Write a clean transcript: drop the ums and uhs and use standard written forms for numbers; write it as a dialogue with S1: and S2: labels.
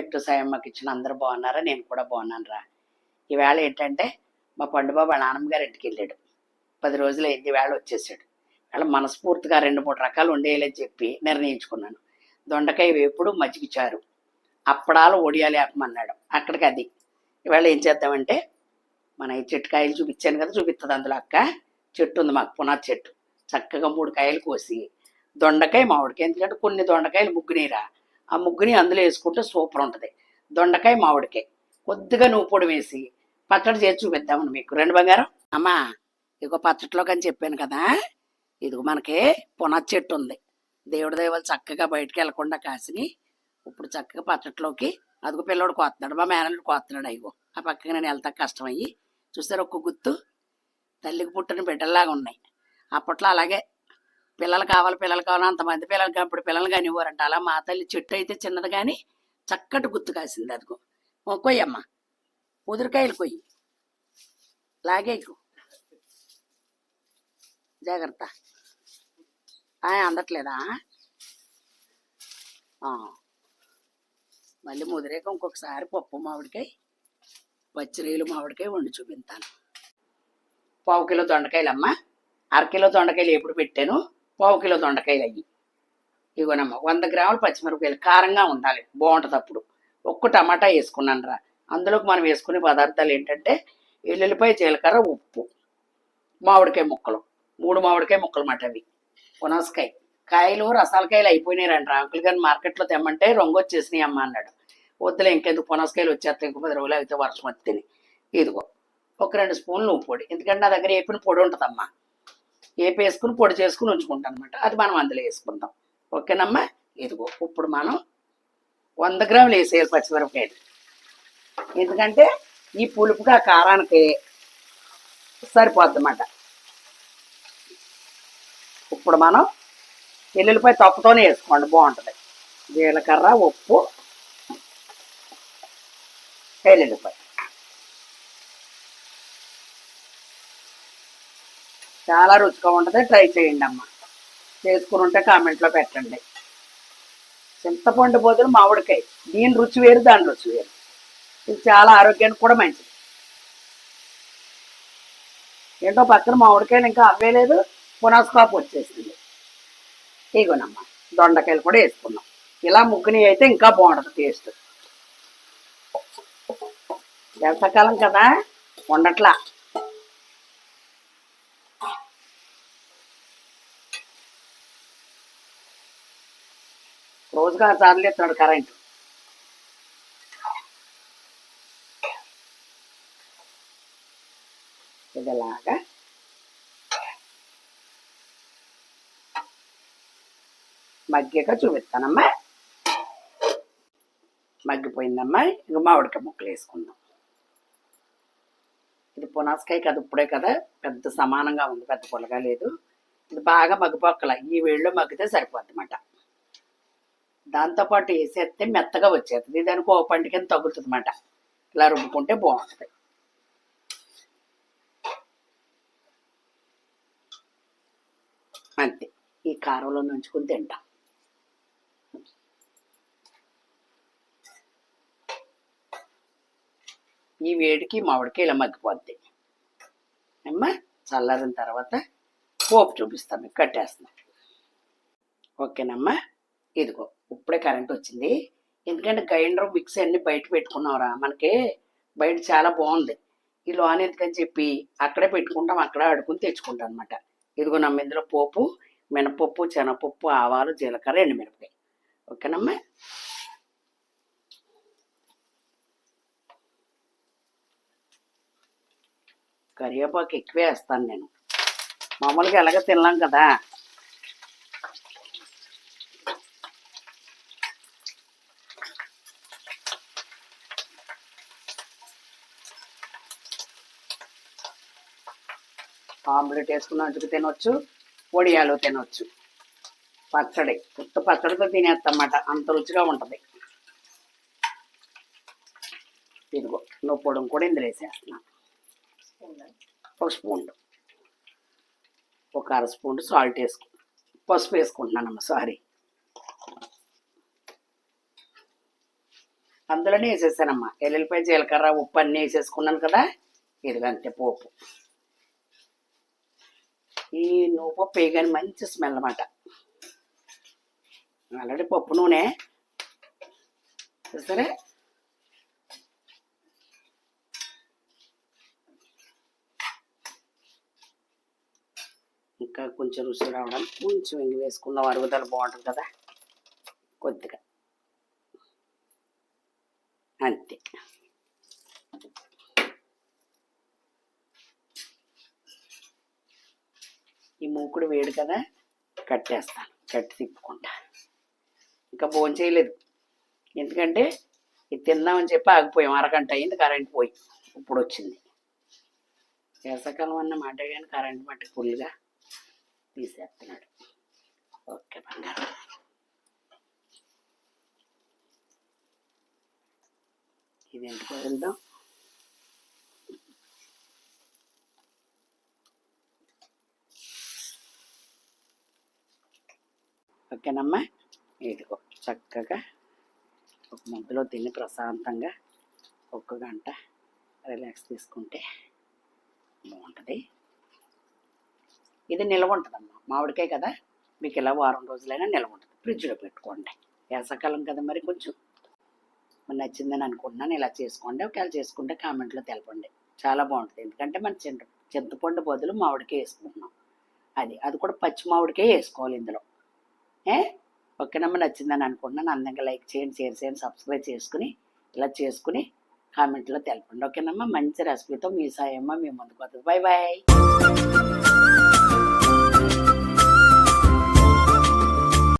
S1: Back to సాయమ్మకి ఇచ్చిన అందరూ బాగున్నారా? నేను కూడా బాగున్నాను రా. ఈవేళ ఏంటంటే మా పండుబాబు వాళ్ళ నాన్నమ్మ గారి ఇంటికి వెళ్ళాడు. 10 రోజులు అయింది, వేళ వచ్చేసాడు. వేళ మనస్ఫూర్తిగా 2-3 రకాలు వండేయాలని చెప్పి నిర్ణయించుకున్నాను. దొండకాయ వేపుడు, మజ్జిగ చారు, అప్పడాలు, ఒడియాలు వేపమన్నాడు. అక్కడికి అది. ఈవేళ ఏం చేద్దామంటే, మన ఈ చెట్టుకాయలు చూపించాను కదా, చూపిస్తుంది అందులో అక్క. చెట్టు ఉంది మాకు, పునాది చెట్టు. చక్కగా 3 కాయలు కోసి దొండకాయ, మామిడికాయ, ఎందుకంటే కొన్ని దొండకాయలు ముగ్గునీరా, ఆ ముగ్గుని అందులో వేసుకుంటే సూపర్ ఉంటుంది. దొండకాయ, మామిడికాయ, కొద్దిగా నువ్వు పొడి వేసి పచ్చడి చేసి చూపిద్దామని మీకు. రెండు బంగారం అమ్మా, ఇదిగో పచ్చడిలోకి అని చెప్పాను కదా, ఇదిగో మనకి పునాది చెట్టు ఉంది. దేవుడి దేవాలు చక్కగా బయటకు వెళ్లకుండా కాసిని ఇప్పుడు చక్కగా పచ్చట్లోకి. అదిగో పిల్లడు కోస్తున్నాడు, మా మేనల్లుడు కోస్తున్నాడు. అయ్యో ఆ పక్కగా నేను వెళ్తా కష్టం అయ్యి. చూస్తారు ఒక్క గుత్తు తల్లికి పుట్టిన బిడ్డల్లాగా ఉన్నాయి. అప్పట్లో అలాగే పిల్లలు కావాలి అంతమంది పిల్లలు అప్పుడు పిల్లలు కానీ ఇవ్వరంట. అలా మా తల్లి చెట్టు అయితే చిన్నది కానీ చక్కటి గుత్తు కాసింది. అదిగో కొయ్యమ్మ, ఉదిరికాయలు కొయ్యి, లాగే జాగ్రత్త. అందట్లేదా? మళ్ళీ ముదిరేక ఇంకొకసారి పప్పు మామిడికాయ, పచ్చిరీలు మామిడికాయ వండి చూపిస్తాను. 1/2 కిలో దొండకాయలు అమ్మ, 1/2 కిలో దొండకాయలు ఎప్పుడు పెట్టాను. 1/2 కిలో దొండకాయలు అయ్యి. ఇగోనమ్మ 100 గ్రాములు పచ్చిమిరపకాయలు, కారంగా ఉండాలి, బాగుంటుంది. అప్పుడు ఒక్క టమాటా వేసుకున్నాను రా. అందులోకి మనం వేసుకునే పదార్థాలు ఏంటంటే ఎల్లుల్లిపాయ, జీలకర్ర, ఉప్పు, మామిడికాయ ముక్కలు, 3 మామిడికాయ ముక్కలు మాట. అవి పునాసకాయ కాయలు, రసాలకాయలు అయిపోయినాయి రా. అంకుల్ గారిని మార్కెట్లో తెమ్మంటే రంగు వచ్చేసినాయి అమ్మ అన్నాడు. వద్దులే, ఇంకెందుకు, పునాసకాయలు వచ్చేస్తాయి, ఇంకో 10 రోజులు అయితే వర్షం వస్తుంది. ఇదిగో ఒక 2 స్పూన్లు నువ్వు పొడి, ఎందుకంటే నా దగ్గర ఏపిన పొడి ఉంటుందమ్మా. ఏపి వేసుకుని పొడి చేసుకుని ఉంచుకుంటాను అనమాట. అది మనం అందులో వేసుకుందాం. ఓకేనమ్మా. ఇదిగో ఇప్పుడు మనం 100 గ్రాములు వేసేయాలి పచ్చిమిరపకాయలు, ఎందుకంటే ఈ పులుపుగా కారానికి సరిపోద్దన్నమాట. ఇప్పుడు మనం ఎల్లుల్లిపాయ తొక్కతోనే వేసుకోండి, బాగుంటుంది. జీలకర్ర, ఉప్పు, ఎల్లుల్లిపాయ చాలా రుచిగా ఉంటుంది. ట్రై చేయండి అమ్మ. చేసుకుని ఉంటే కామెంట్లో పెట్టండి. చింతపండు బదులు మామిడికాయ, దీని రుచి వేరు, దాని రుచి వేరు. ఇది చాలా ఆరోగ్యానికి కూడా మంచిది. ఏంటో పక్కన మామిడికాయలు ఇంకా అవ్వేలేదు, పునాస్కాపు వచ్చేసింది. ఇగోనమ్మ దొండకాయలు కూడా వేసుకున్నాం. ఇలా ముగ్గుని అయితే ఇంకా బాగుంటుంది టేస్ట్. వేసవకాలం కదా, వండట్లా. రోజుగా 6 సార్లు ఎత్తాడు కరెంటు. ఇదిలాగా మగ్గాక చూపిస్తానమ్మా. మగ్గిపోయిందమ్మా. ఇక మామిడికాయ ముక్కలు వేసుకుందాం. ఇది పునాసకాయ కదా, ఇప్పుడే కదా, పెద్ద సమానంగా ఉంది, పెద్ద పొలగా లేదు. ఇది బాగా మగ్గిపోక్కల, ఈ వేడిలో మగ్గితే సరిపోద్ది అన్నమాట. దాంతోపాటు వేసేస్తే మెత్తగా వచ్చేస్తుంది. దానికి ఓ పండు కింద తగులుతుంది అన్నమాట. ఇలా రుబ్బుకుంటే బాగుంటుంది. అంతే, ఈ కారంలో నుంచుకుని తింటాం. ఈ వేడికి మామిడికాయ ఇలా మగ్గిపోద్ది అమ్మా. చల్లారిన తర్వాత పోపు చూపిస్తాం, మీకు కట్టేస్తున్నాం. ఓకేనమ్మా. ఇదిగో ఇప్పుడే కరెంట్ వచ్చింది, ఎందుకంటే గ్రైండర్ మిక్సీ అన్ని బయట పెట్టుకున్నావురా. మనకి బయట చాలా బాగుంది, ఈ లోన్ ఎందుకని చెప్పి అక్కడే పెట్టుకుంటాం, అక్కడే ఆడుకుని తెచ్చుకుంటాం అనమాట. ఇదిగో నమ్మ ఇందులో పోపు, మినపప్పు, శనగపప్పు, ఆవాలు, జీలకర్ర, ఎండుమిరపకాయ. ఓకేనమ్మా. కరివేపాకు ఎక్కువే వేస్తాను నేను, మామూలుగా ఎలాగ తినలేం కదా. ఆమ్లెట్ వేసుకుని అంచుకు తినొచ్చు, వడియాలు తినొచ్చు. పచ్చడి, పుట్ట పచ్చడితో తినేస్తామన్నమాట, అంత రుచిగా ఉంటుంది. ఇదిగో నువ్వు పొడం కూడా ఇందులో వేసేస్తున్నాను. 1 స్పూన్, ఒక 1/2 స్పూన్ సాల్ట్ పసుపు వేసుకుంటున్నానమ్మ. సారీ, అందులోనే వేసేసానమ్మా. ఎల్లుల్లిపాయ, జీలకర్ర, ఉప్పు అన్నీ వేసేసుకున్నాను కదా. ఇదిగో అంతే పోపు. ఈ నువ్వు పప్పు వేయగానే మంచి స్మెల్ అన్నమాట. ఆల్రెడీ పప్పు నూనె సరే. ఇంకా కొంచెం రుచి రావడానికి కొంచెం ఇంగి వేసుకున్న అరుగుదల బాగుంటుంది కదా, కొద్దిగా అంతే. ఈ మూకుడు వేడి కదా, కట్టేస్తాను. కట్టి తిప్పుకుంటా. ఇంకా భోజనం చేయలేదు, ఎందుకంటే ఇది తిందామని చెప్పి ఆగిపోయాం. అరగంట అయింది కరెంట్ పోయి, ఇప్పుడు వచ్చింది. వేసవకాలం అన్న మాట కానీ కరెంట్ మట్టి ఫుల్గా తీసేస్తున్నాడు. ఓకే బంగారం. ఇది ఎందుకు వదులుదాం. ఓకేనమ్మా. ఇదిగో చక్కగా ఒక ముద్దలో తిని ప్రశాంతంగా 1 గంట రిలాక్స్ తీసుకుంటే బాగుంటుంది. ఇది నిల్వ ఉంటుందమ్మా, మామిడికాయ కదా, మీకు ఇలా వారం రోజులైనా నిల్వ ఉంటుంది. ఫ్రిడ్జ్లో పెట్టుకోండి. వేసవకాలం కదా, మరి కొంచెం నచ్చిందని అనుకుంటున్నాను. ఇలా చేసుకోండి. ఒకవేళ చేసుకుంటే కామెంట్లో తెలపండి. చాలా బాగుంటుంది. ఎందుకంటే మన చింతపండు బదులు మామిడికాయ వేసుకుంటున్నాం. అది కూడా పచ్చి మామిడికాయ వేసుకోవాలి ఇందులో. ఓకేనమ్మా, నచ్చిందని అనుకుంటున్నాను. అందంగా లైక్ చేయండి, షేర్ చేయండి, సబ్స్క్రైబ్ చేసుకుని ఇలా చేసుకుని కామెంట్లో తెలపండి. ఓకేనమ్మా. మంచి రెసిపీతో మీ సాయమ్మ మీ ముందుకు వస్తుంది. Bye bye.